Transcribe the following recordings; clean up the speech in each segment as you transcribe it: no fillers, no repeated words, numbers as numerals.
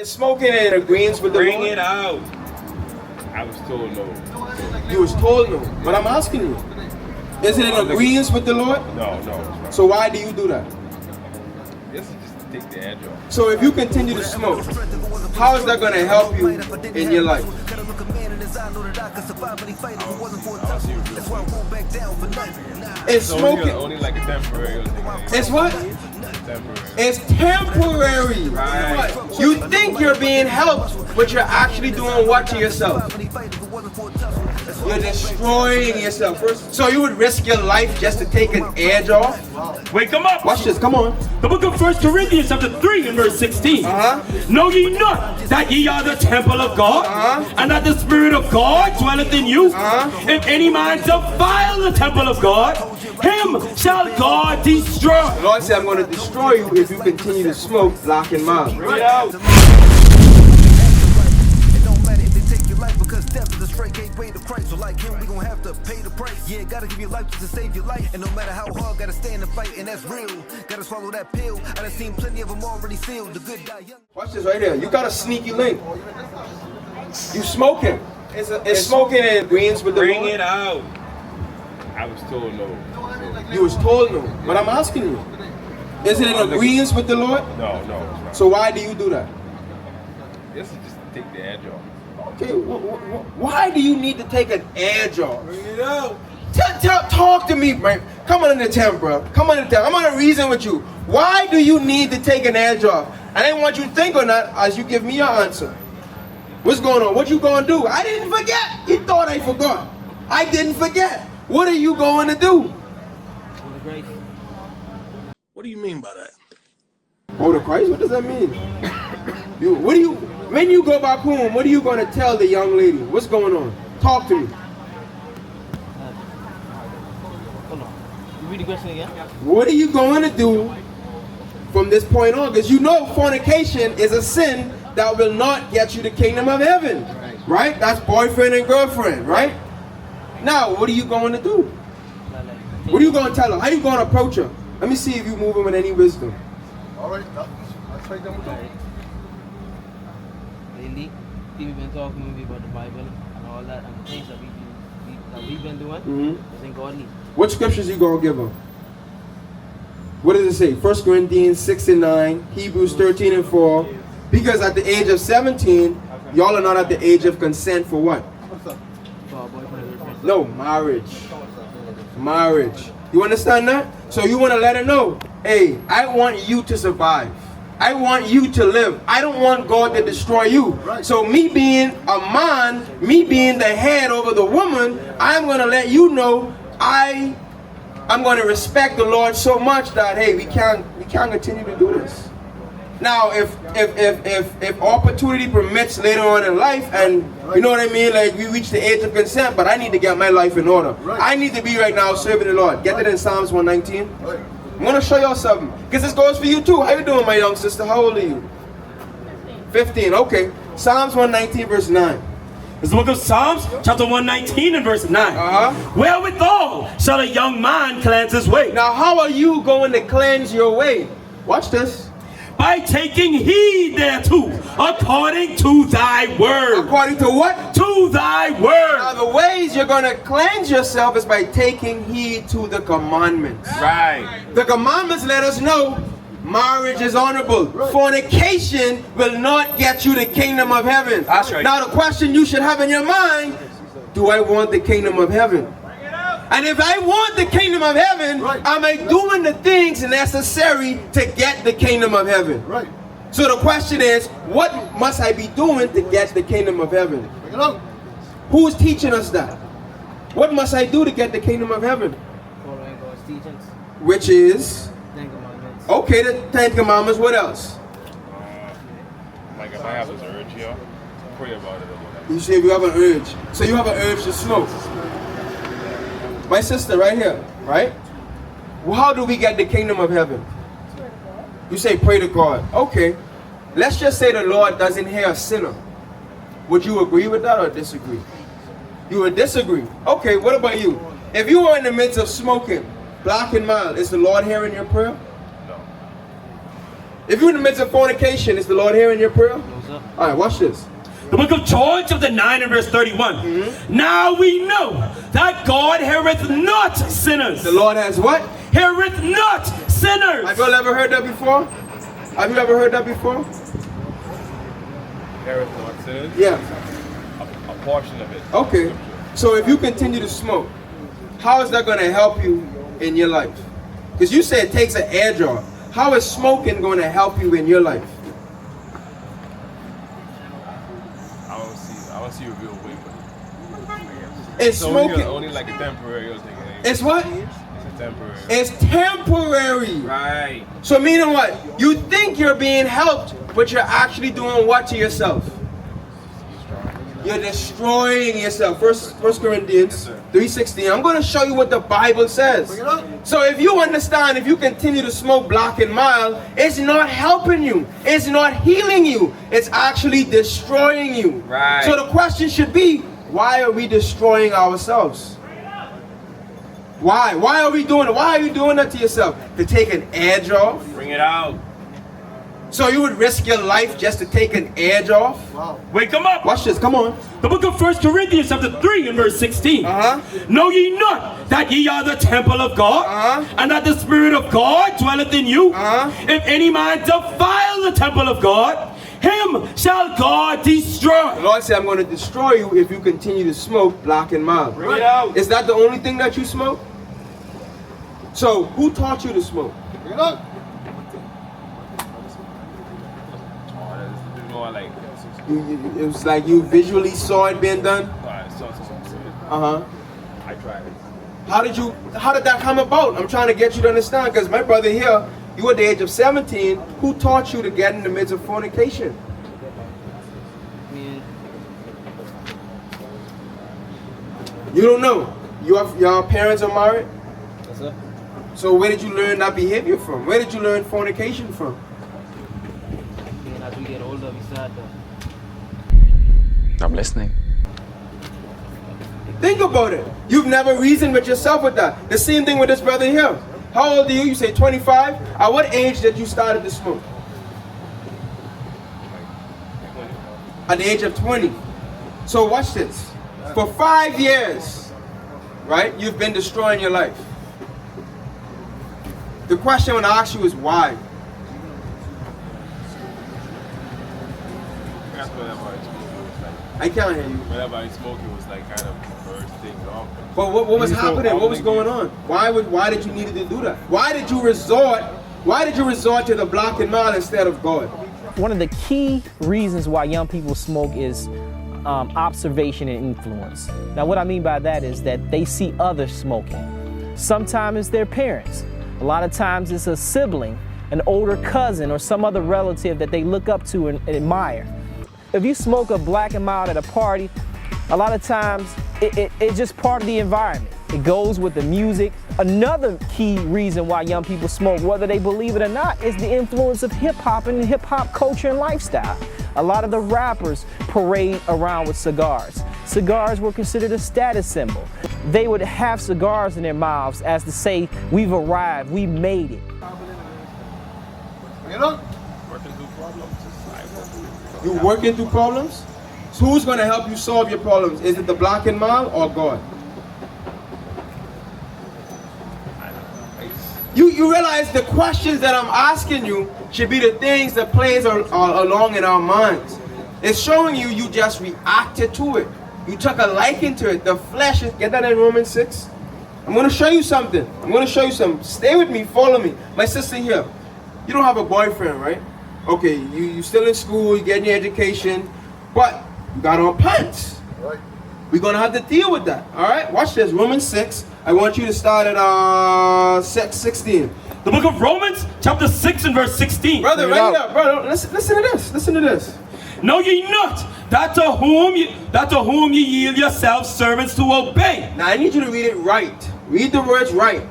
Is smoking in agreement with the Bring Lord? it out. I was told no. You was told no, but I'm asking you. Is it in agreement with the Lord? No, it's not. So why do you do that? This is just to take the edge off. So if you continue to smoke, how is that going to help you in your life? It's So smoking. only like a temporary thing. It's what? Temporary. It's temporary. Right. You think you're being helped, but you're actually doing what to yourself? You're destroying yourself. So you would risk your life just to take an edge off? Wait, come up. Watch this, come on. The book of 1 Corinthians chapter 3 and verse 16. Know ye not that ye are the temple of God, and that the Spirit of God dwelleth in you? If any man defile the temple of God, him shall God destroy. The Lord said, I'm going to destroy you if you continue to smoke black and mild. Bring it out. Because death is a straight gateway to Christ. So like him, we gon' have to pay the price. Yeah, gotta give your life just to save your life. And no matter how hard, gotta stand and fight. And that's real. Gotta swallow that pill. I done seen plenty of them already sealed. The good die young. Watch this right here. You got a sneaky link. You smoking. It's smoking in agreement with the Bring Lord? it out. I was told no. You was told no, but I'm asking you. Is it in agreement with the Lord? No, it's not. So why do you do that? This is just to take the edge off. Okay, why do you need to take an edge off? Bring it out. Talk to me, man. Come on in the tent, bro. Come on in the tent. I'm gonna reason with you. Why do you need to take an edge off? I didn't want you to think on that as you give me your answer. What's going on? What you gonna do? I didn't forget. You thought I forgot. I didn't forget. What are you going to do? What do you mean by that? Go to Christ? What does that mean? When you go back home, what are you going to tell the young lady? What's going on? Talk to me. Hold on. Read the question again. What are you going to do from this point on? Because you know fornication is a sin that will not get you the kingdom of heaven. Right? That's boyfriend and girlfriend, right? Now, what are you going to do? What are you going to tell her? How are you going to approach her? Let me see if you move with any wisdom. All right, I'll take them with you. Lately, people been talking to me about the Bible and all that, and the things that we've been doing isn't godly. What scriptures you going to give her? What does it say? 1 Corinthians 6 and 9, Hebrews 13 and 4. Because at the age of 17, y'all are not at the age of consent for what? No, marriage. Marriage. You understand that? So you want to let her know, hey, I want you to survive. I want you to live. I don't want God to destroy you. So me being a man, me being the head over the woman, I'm going to let you know I'm going to respect the Lord so much that, hey, we can't continue to do this. Now, if opportunity permits later on in life, and you know what I mean, like we reach the age of consent, but I need to get my life in order. I need to be right now serving the Lord. Get it in Psalms 119. I'm going to show y'all something, because this goes for you too. How you doing, my young sister? How old are you? 15. Okay. Psalms 119 verse 9. It's the book of Psalms, chapter 119 and verse 9. Wherewithal shall a young man cleanse his way? Now, how are you going to cleanse your way? Watch this. By taking heed thereto, according to thy word. According to what? To thy word. Now, the ways you're going to cleanse yourself is by taking heed to the commandments. Right. The commandments let us know marriage is honorable. Fornication will not get you the kingdom of heaven. That's right. Now, the question you should have in your mind, do I want the kingdom of heaven? And if I want the kingdom of heaven, am I doing the things necessary to get the kingdom of heaven? Right. So the question is, what must I be doing to get the kingdom of heaven? Bring it out. Who's teaching us that? What must I do to get the kingdom of heaven? Following God's teachings. Which is? Ten Commandments. Okay, the 10 Commandments. What else? Like if I have this urge here, pray about it or whatever. You say you have an urge. So you have an urge to smoke. My sister right here, right? Well, how do we get the kingdom of heaven? You say pray to God. Okay. Let's just say the Lord doesn't hear a sinner. Would you agree with that or disagree? You would disagree. Okay, what about you? If you were in the midst of smoking, black and mild, is the Lord hearing your prayer? No. If you're in the midst of fornication, is the Lord hearing your prayer? No, sir. sir. All right, watch this. The book of George chapter 9 and verse 31. Now we know that God heareth not sinners. The Lord has what? Heareth not sinners. Have you all ever heard that before? Have you ever heard that before? Heareth not sinners? Yeah. A portion of it. Okay. So if you continue to smoke, how is that going to help you in your life? Because you said it takes an edge off. How is smoking going to help you in your life? I don't see a real way, but It's smoking. only like a temporary thing. It's what? It's a temporary. It's temporary. Right. So meaning what? You think you're being helped, but you're actually doing what to yourself? You're destroying yourself. First Corinthians 3:16. I'm going to show you what the Bible says. So if you understand, if you continue to smoke black and mild, it's not helping you. It's not healing you. It's actually destroying you. Right. So the question should be, why are we destroying ourselves? Why? Why are we doing it? Why are you doing that to yourself? To take an edge off? Bring it out. So you would risk your life just to take an edge off? Wake them up. Watch this, come on. The book of 1 Corinthians chapter 3 and verse 16. Know ye not that ye are the temple of God, and that the Spirit of God dwelleth in you? If any man defile the temple of God, him shall God destroy. The Lord said, I'm going to destroy you if you continue to smoke black and mild. Bring it out. Is that the only thing that you smoke? So who taught you to smoke? Bring it up. More like It was like you visually saw it being done? I tried it. How did that come about? I'm trying to get you to understand, because my brother here, you at the age of 17, who taught you to get in the midst of fornication? Me, You don't know. Your parents are married? yes, sir. So where did you learn that behavior from? Where did you learn fornication from? And as we get older, we start to. I'm listening. Think about it. You've never reasoned with yourself with that. The same thing with this brother here. How old are you? You say 25? At what age did you start to smoke? At the age of 20. So watch this. For 5 years, right, you've been destroying your life. The question I want to ask you is why? That's whenever I smoke, it was like, I can't hear you. whenever I smoke, it was like kind of first thing off. But what was happening? What was going on? Why did you need to do that? Why did you resort to the black and mild instead of God? One of the key reasons why young people smoke is observation and influence. Now, what I mean by that is that they see others smoking. Sometimes it's their parents. A lot of times it's a sibling, an older cousin, or some other relative that they look up to and admire. If you smoke a black and mild at a party, a lot of times it's just part of the environment. It goes with the music. Another key reason why young people smoke, whether they believe it or not, is the influence of hip-hop and hip-hop culture and lifestyle. A lot of the rappers parade around with cigars. Cigars were considered a status symbol. They would have cigars in their mouths as to say, we've arrived, we made it. Bring it up. Working through problems. You working through problems? So who's going to help you solve your problems? Is it the black and mild or God? You realize the questions that I'm asking you should be the things that plays along in our minds. It's showing you just reacted to it. You took a liking to it. The flesh, get that in Romans 6? I'm going to show you something. Stay with me, follow me. My sister here, you don't have a boyfriend, right? Okay, you still in school, you getting your education, but you got on pants. Right. We're going to have to deal with that, all right? Watch this, Romans 6. I want you to start at 16. The book of Romans chapter 6 and verse 16. Brother, right up, brother. Listen to this. Know ye not that to whom ye yield yourselves servants to obey? Now I need you to read it right. Read the words right.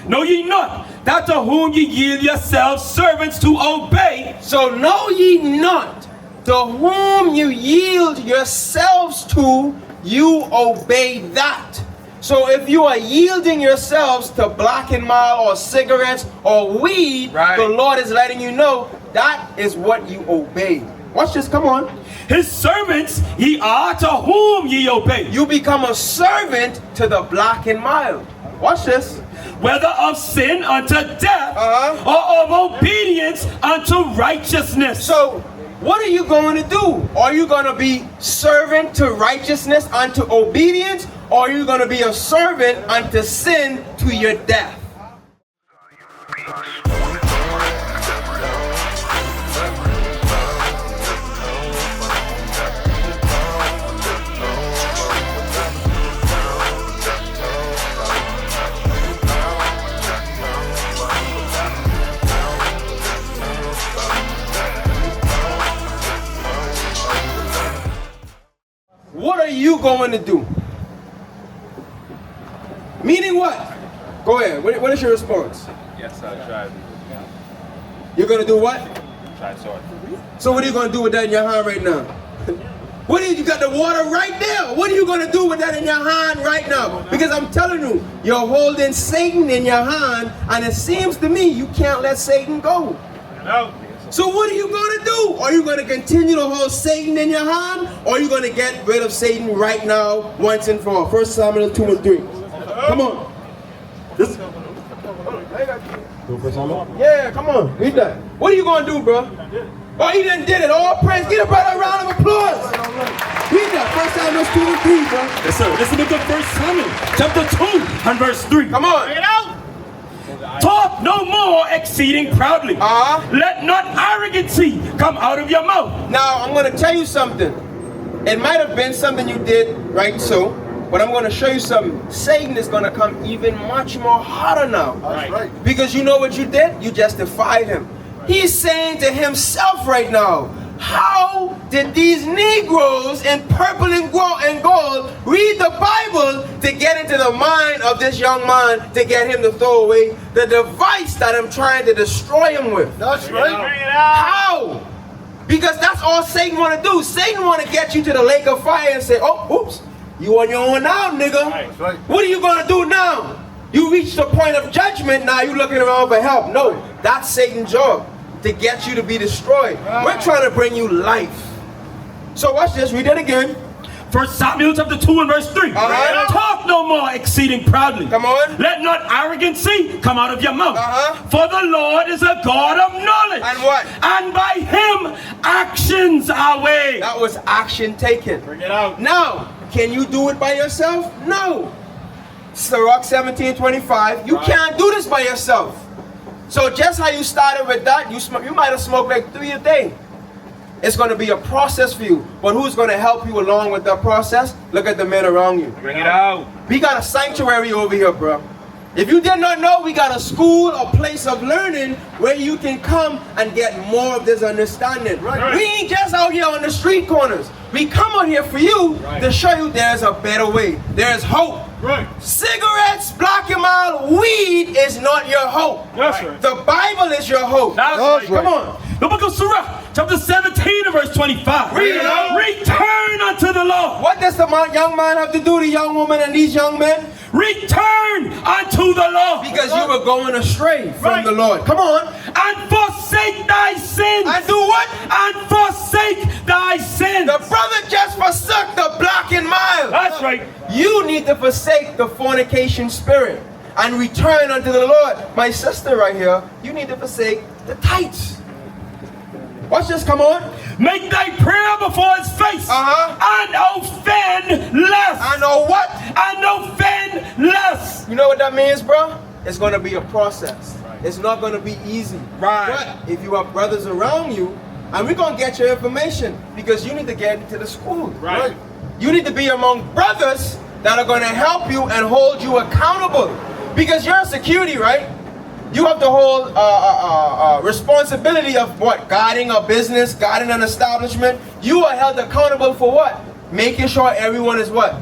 Know ye not that to whom ye yield yourselves servants to obey? So know ye not to whom you yield yourselves to, you obey that. So if you are yielding yourselves to black and mild or cigarettes or weed, Right. the Lord is letting you know that is what you obey. Watch this, come on. His servants ye are to whom ye obey. You become a servant to the black and mild. Watch this. Whether of sin unto death or of obedience unto righteousness. So, what are you going to do? Are you going to be servant to righteousness unto obedience? Or are you going to be a servant unto sin to your death? What are you going to do? Meaning what? Go ahead. What is your response? Yes, I tried. You're going to do what? Try sword. So what are you going to do with that in your hand right now? What are you got the water right there? What are you going to do with that in your hand right now? Because I'm telling you, you're holding Satan in your hand, and it seems to me you can't let Satan go. No. So what are you going to do? Are you going to continue to hold Satan in your hand? Or are you going to get rid of Satan right now, once and for all? 1 Samuel 2 and 3. Come on. Yeah, come on. Read that. What are you going to do, bro? Oh, he done did it. All praise. Get a brother a round of applause. Read that. 1 Samuel 2 and 3, bro. Yes, sir. Listen to 1 Samuel chapter 2 and verse 3. Come on. Bring it out. Talk no more exceeding proudly. Let not arrogancy come out of your mouth. Now, I'm going to tell you something. It might have been something you did right so, but I'm going to show you something. Satan is going to come even much more harder now. That's right. Because you know what you did? You just defied him. He's saying to himself right now, how did these Negroes in purple and gold read the Bible to get into the mind of this young man to get him to throw away the device that I'm trying to destroy him with? That's right. Bring it out. How? Because that's all Satan want to do. Satan want to get you to the lake of fire and say, oh, oops, you on your own now, nigga. That's right. What are you going to do now? You reach the point of judgment, now you looking around for help. No, that's Satan's job, to get you to be destroyed. We're trying to bring you life. So watch this, read that again. 1 Samuel chapter 2 and verse 3. Talk no more exceeding proudly. Come on. Let not arrogancy come out of your mouth. Uh-huh. For the Lord is a God of knowledge. And what? And by him actions are weighed. That was action taken. Bring it out. Now, can you do it by yourself? No. Sirach 17:25. You can't do this by yourself. So just how you started with that, you might have smoked like 3 a day. It's going to be a process for you. But who's going to help you along with that process? Look at the men around you. Bring it out. We got a sanctuary over here, bro. If you did not know, we got a school, a place of learning where you can come and get more of this understanding. Right. We ain't just out here on the street corners. We come out here for you to show you there's a better way. There's hope. Right. Cigarettes, black and mild, weed is not your hope. That's right. The Bible is your hope. That's right. Come on. The book of Sirach, chapter 17 and verse 25. Read it out. Return unto the Lord. What does the young man have to do, the young woman and these young men? Return unto the Lord. Because you were going astray from the Lord. Come on. And forsake thy sins. And do what? And forsake thy sins. The brother just forsook the black and mild. That's right. You need to forsake the fornication spirit and return unto the Lord. My sister right here, you need to forsake the tights. Watch this, come on. Make thy prayer before his face. And offend less. I know what? And offend less. You know what that means, bro? It's going to be a process. It's not going to be easy. Right. But if you have brothers around you, and we're going to get your information, because you need to get into the school. Right. You need to be among brothers that are going to help you and hold you accountable. Because you're a security, right? You have the whole responsibility of what? Guarding a business, guarding an establishment. You are held accountable for what? Making sure everyone is what?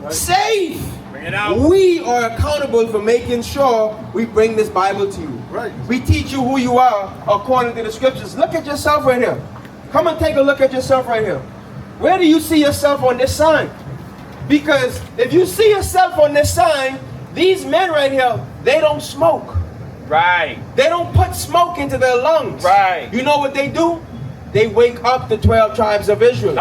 Safe. Bring it out. We are accountable for making sure we bring this Bible to you. Right. We teach you who you are according to the scriptures. Look at yourself right here. Come and take a look at yourself right here. Where do you see yourself on this sign? Because if you see yourself on this sign, these men right here, they don't smoke. Right. They don't put smoke into their lungs. Right. You know what they do? they wake up the 12 tribes of Israel.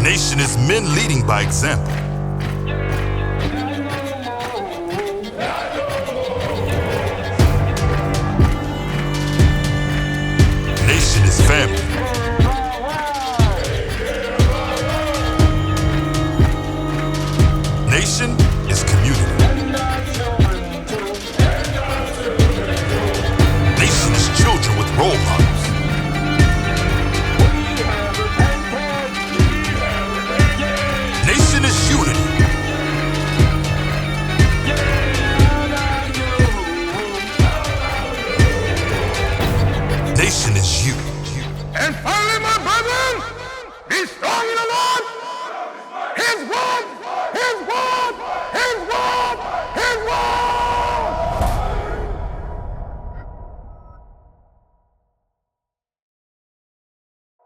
Nation is men leading by example. Nation is family. Nation is community. Nation is children with role models. Nation is unity. Nation is